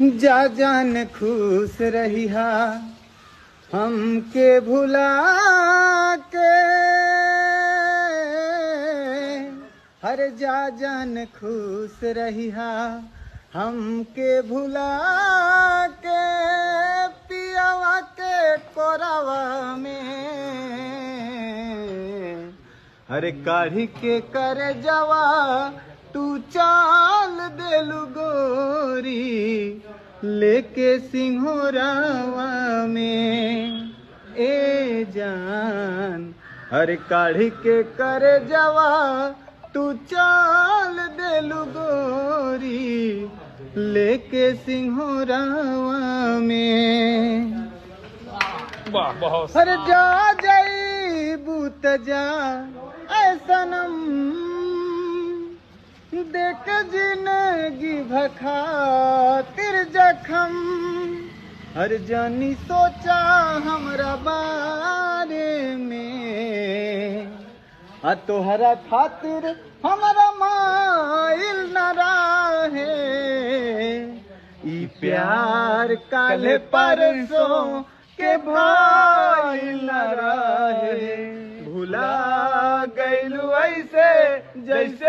जा जान खुश रहिहा हमके भुला के, हर जा जान खुश रहिहा हमके भुला के, पियावा के कोरावा में हर काढ़ी के कर जवा तू चाल देलु गोरी लेके सिंहोरावा में। ए जान हर काढ़ी के कर जवा तू चाल देलु गोरी लेके सिंहोरावा में। बहुत हर जा जाई बूत जा ऐसनम देख जिंदगी भखातिर जखम, हर जानी सोचा हमरा बारे में, आ तोहरा खातिर हमरा माइल न रहे, ई प्यार काले परसों के भाइल न रहे, भुला गइलू ऐसे जैसे